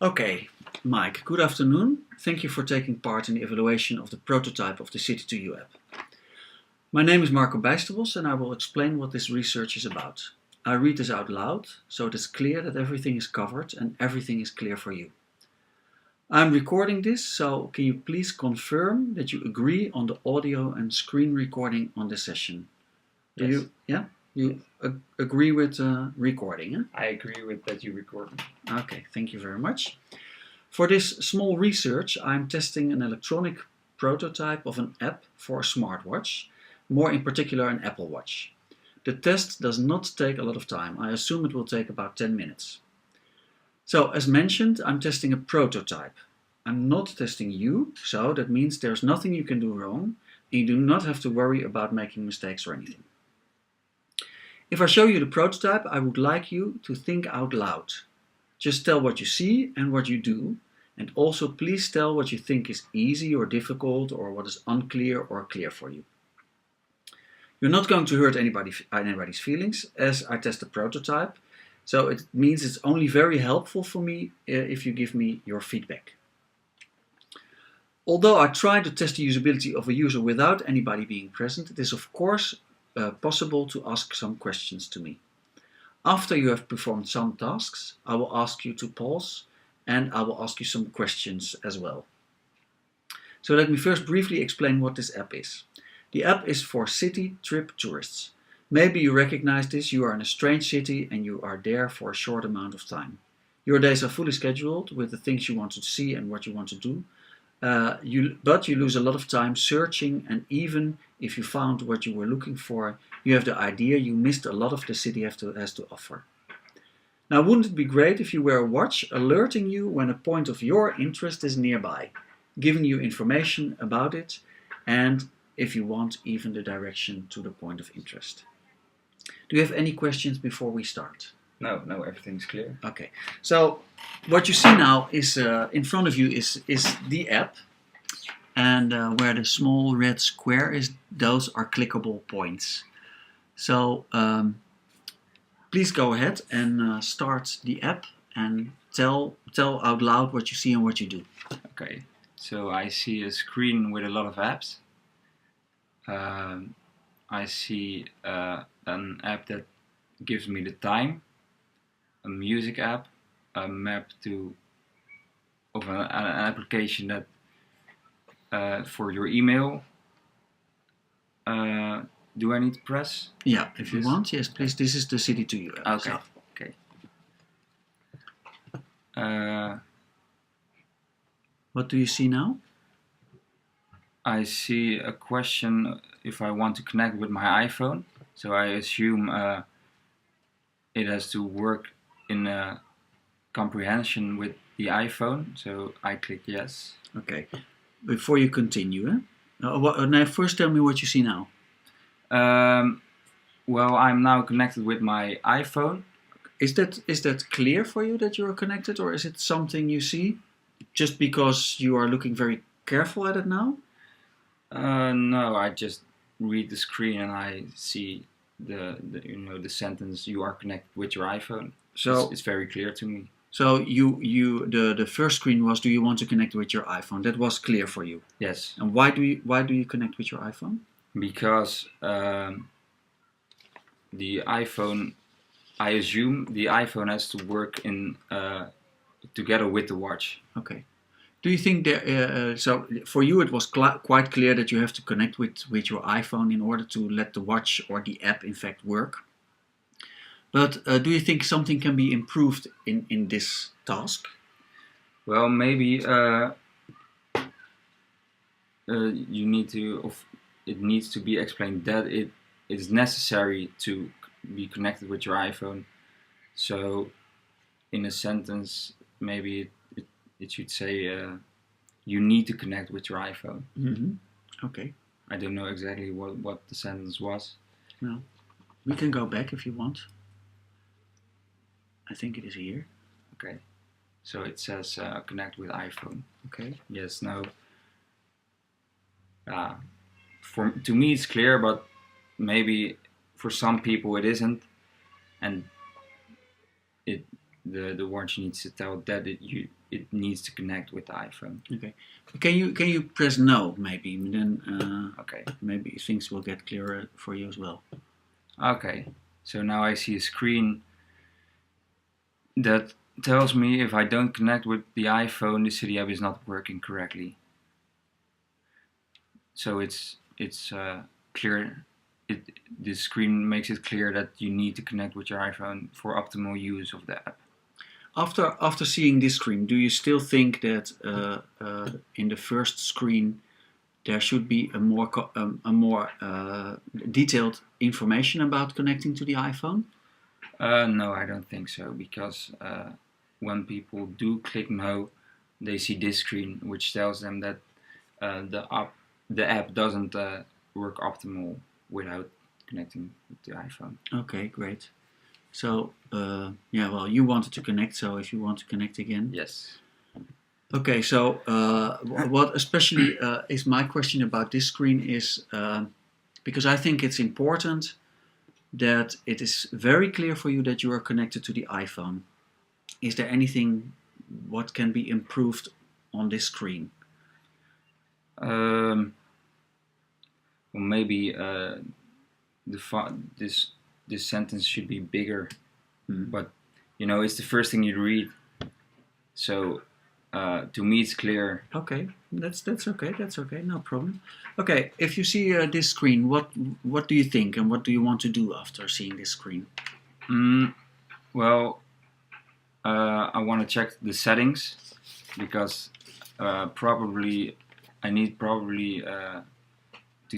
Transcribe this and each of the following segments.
Okay, Mike, good afternoon. Thank you for taking part in the evaluation of the prototype of the City2U app. My name is Marco Bijsterbos and I will explain what this research is about. I read this out loud, so it is clear that everything is covered and everything is clear for you. I'm recording this, so can you please confirm that you agree on the audio and screen recording on this session? Yes. You agree with recording? Eh? I agree with that you record me. Okay, thank you very much. For this small research, I'm testing an electronic prototype of an app for a smartwatch, more in particular an Apple Watch. The test does not take a lot of time. I assume it will take about 10 minutes. So, as mentioned, I'm testing a prototype. I'm not testing you, so that means there's nothing you can do wrong, and you do not have to worry about making mistakes or anything. If I show you the prototype, I would like you to think out loud. Just tell what you see and what you do, and also please tell what you think is easy or difficult or what is unclear or clear for you. You're not going to hurt anybody's feelings as I test the prototype, so it means it's only very helpful for me if you give me your feedback. Although I try to test the usability of a user without anybody being present, it is of course possible to ask some questions to me. After you have performed some tasks, I will ask you to pause and I will ask you some questions as well. So let me first briefly explain what this app is. The app is for city trip tourists. Maybe you recognize this, you are in a strange city and you are there for a short amount of time. Your days are fully scheduled with the things you want to see and what you want to do. But you lose a lot of time searching, and even if you found what you were looking for, you have the idea you missed a lot of the city has to offer. Now, wouldn't it be great if you wear a watch alerting you when a point of your interest is nearby, giving you information about it, and if you want, even the direction to the point of interest? Do you have any questions before we start? No, everything's clear. Okay, so what you see now is in front of you is the app, and where the small red square is, those are clickable points. So please go ahead and start the app and tell out loud what you see and what you do. Okay, so I see a screen with a lot of apps. I see an app that gives me the time, a music app, a map of an application that for your email. Do I need to press? Yeah, if you want, yes, please. This is the City2U app. Okay. So. Okay. What do you see now? I see a question if I want to connect with my iPhone. So I assume it has to work in comprehension with the iPhone. So I click yes. Okay. Before you continue, now first tell me what you see now. Well, I'm now connected with my iPhone. Is that clear for you that you are connected, or is it something you see just because you are looking very careful at it now? No, I just read the screen and I see the sentence "you are connected with your iPhone." So it's very clear to me. So the first screen was, do you want to connect with your iPhone? That was clear for you. Yes. And why do you connect with your iPhone? Because the iPhone, I assume the iPhone has to work in together with the watch. Okay. Do you think that so for you it was quite clear that you have to connect with your iPhone in order to let the watch or the app in fact work? But do you think something can be improved in this task? Well, maybe it needs to be explained that it is necessary to be connected with your iPhone. So in a sentence, maybe it should say you need to connect with your iPhone. Mm-hmm. Okay. I don't know exactly what the sentence was. No. We can go back if you want. I think it is here. Okay. So it says connect with iPhone. Okay. Yes, no. To me it's clear, but maybe for some people it isn't, and the watch needs to tell that it it needs to connect with the iPhone. Okay. Can you press no maybe? Then Okay. maybe things will get clearer for you as well. Okay. So now I see a screen that tells me if I don't connect with the iPhone, the City app is not working correctly. So it's clear. The screen makes it clear that you need to connect with your iPhone for optimal use of the app. After seeing this screen, do you still think that in the first screen there should be a more detailed information about connecting to the iPhone? No, I don't think so, because when people do click no, they see this screen, which tells them that the app doesn't work optimal without connecting with the iPhone. Okay, great. So yeah, well, you wanted to connect, so if you want to connect again. Yes. Okay, so what especially is my question about this screen is because I think it's important that it is very clear for you that you are connected to the iPhone. Is there anything what can be improved on this screen? Well, maybe this sentence should be bigger, but it's the first thing you read. So to me, it's clear. Okay, that's okay. That's okay. No problem. Okay, if you see this screen, what do you think, and what do you want to do after seeing this screen? Well, I want to check the settings, because probably I need to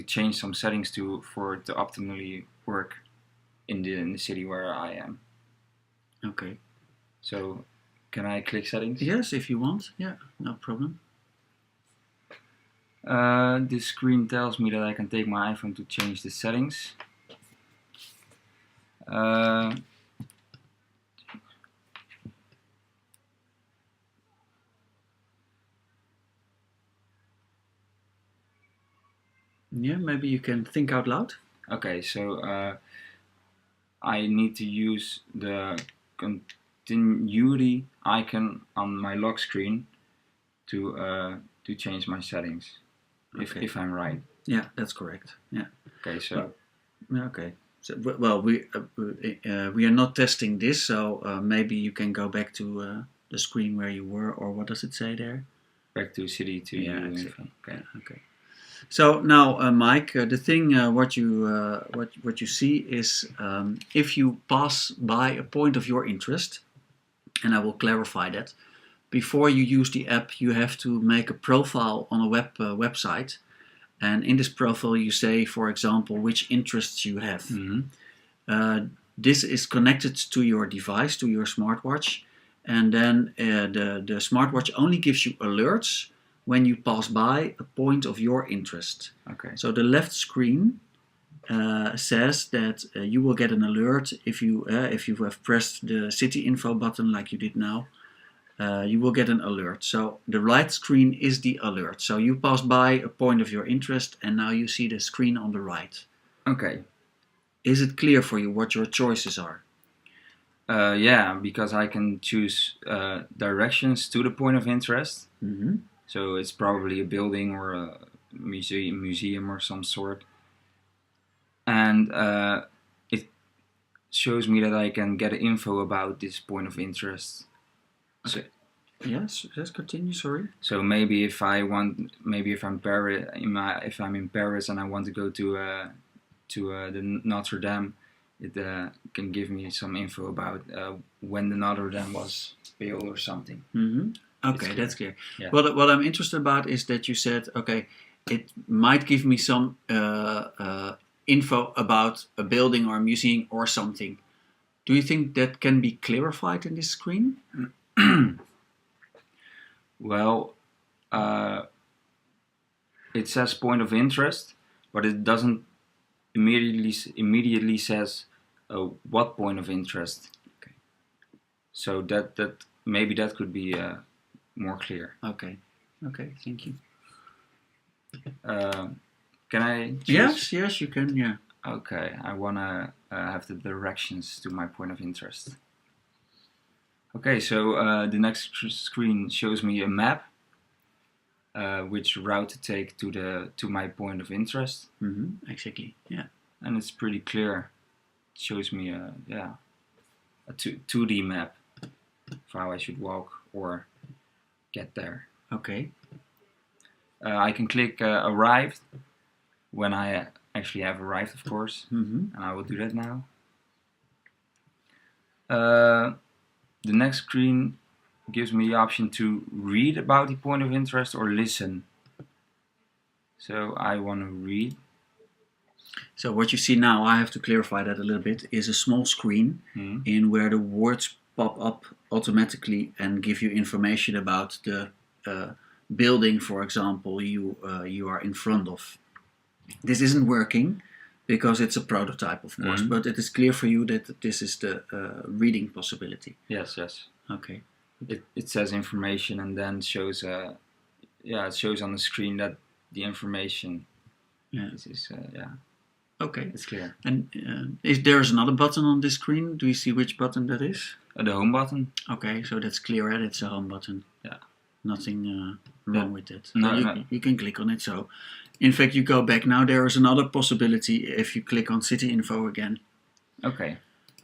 change some settings for it to optimally work in the city where I am. Okay. So, can I click settings? Yes, if you want. Yeah, no problem. This screen tells me that I can take my iPhone to change the settings. Yeah, maybe you can think out loud. Okay, so I need to use the continuity icon on my lock screen to change my settings. Okay. If I'm right. Yeah, that's correct. Yeah. Okay, so. Okay. So, well, we are not testing this, so maybe you can go back to the screen where you were, or what does it say there? Back to City2U. Yeah, info. Okay. Yeah, okay. So now, Mike, the thing what you see is if you pass by a point of your interest, and I will clarify that. Before you use the app, you have to make a profile on a website, and in this profile you say, for example, which interests you have. Mm-hmm. This is connected to your device, to your smartwatch, and then the smartwatch only gives you alerts when you pass by a point of your interest. Okay. So the left screen says that you will get an alert if you have pressed the city info button like you did now. You will get an alert. So the right screen is the alert. So you pass by a point of your interest, and now you see the screen on the right. Okay. Is it clear for you what your choices are? Yeah, because I can choose directions to the point of interest. Mm-hmm. So it's probably a building or a museum or some sort. And it shows me that I can get info about this point of interest. Okay. Yes, continue. Sorry. So maybe if I'm Paris, if I'm in Paris and I want to go to the Notre Dame, it can give me some info about when the Notre Dame was built or something. Mm-hmm. Okay, that's clear. Yeah. What I'm interested about is that you said, okay, it might give me some info about a building or a museum or something. Do you think that can be clarified in this screen? Well, it says point of interest, but it doesn't immediately says what point of interest. Okay. So that maybe that could be more clear. Okay. Okay. Thank you. Can I choose? Yes, you can. Yeah. Okay, I wanna have the directions to my point of interest. Okay, so the next screen shows me a map, which route to take to my point of interest, Exactly. Yeah. and it's pretty clear. It shows me a 2D map of how I should walk or get there. Okay. I can click arrived when I actually have arrived, of course, and I will do that now. The next screen gives me the option to read about the point of interest or listen. So I want to read. So what you see now, I have to clarify that a little bit, is a small screen in where the words pop up automatically and give you information about the building, for example, you are in front of. This isn't working because it's a prototype, of course, but it is clear for you that this is the reading possibility. Yes, yes. Okay. It says information and then shows it shows on the screen that the information is Okay. it's clear. And if there's another button on this screen, do you see which button that is? The home button. Okay, so that's clear, right? It's a home button. Yeah. Nothing wrong with it. No, you can click on it. So, in fact, you go back now. There is another possibility if you click on City Info again. Okay.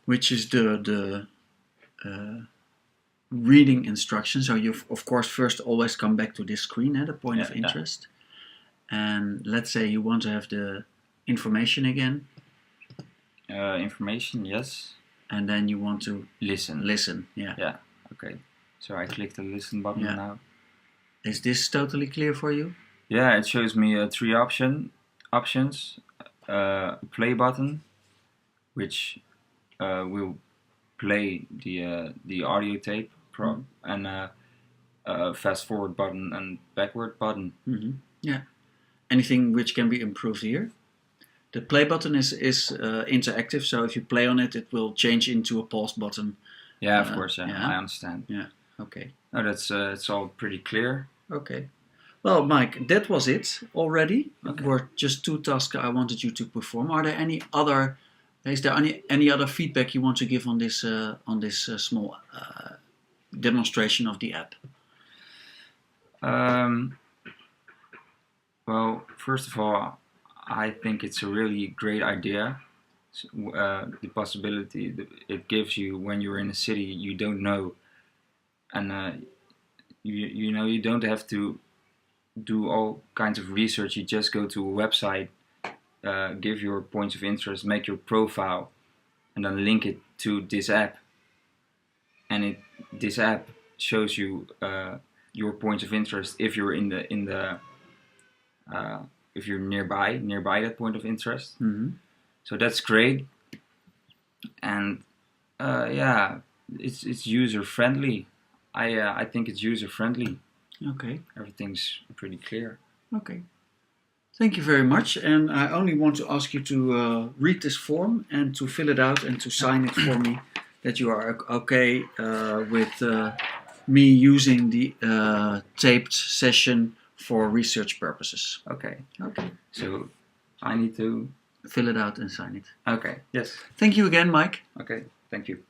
Which is the reading instructions. So you, of course, first always come back to this screen at the point of interest. And let's say you want to have the information again. Information, yes. And then you want to listen. Listen, yeah. Yeah. Okay. So I click the listen button now. Is this totally clear for you? Yeah, it shows me three options. Play button, which will play the audio tape, and fast forward button and backward button. Yeah. Anything which can be improved here? The play button is interactive, so if you play on it, it will change into a pause button. Yeah, of course. I understand. Yeah. Okay. No, that's it's all pretty clear. Okay. Well, Mike, that was it already. Okay. There were just 2 tasks I wanted you to perform. Are there any other? Is there any other feedback you want to give on this small demonstration of the app? Well, first of all, I think it's a really great idea. The possibility that it gives you when you're in a city you don't know, and you don't have to do all kinds of research. You just go to a website, give your points of interest, make your profile, and then link it to this app. And this app shows you your points of interest if you're if you're nearby that point of interest. So that's great, and it's user friendly. I think it's user friendly. Okay. Everything's pretty clear. Okay. Thank you very much. And I only want to ask you to read this form and to fill it out and to sign it for me that you are okay with me using the taped session for research purposes. Okay. Okay. So I need to fill it out and sign it. Okay. Yes. Thank you again, Mike. Okay. Thank you.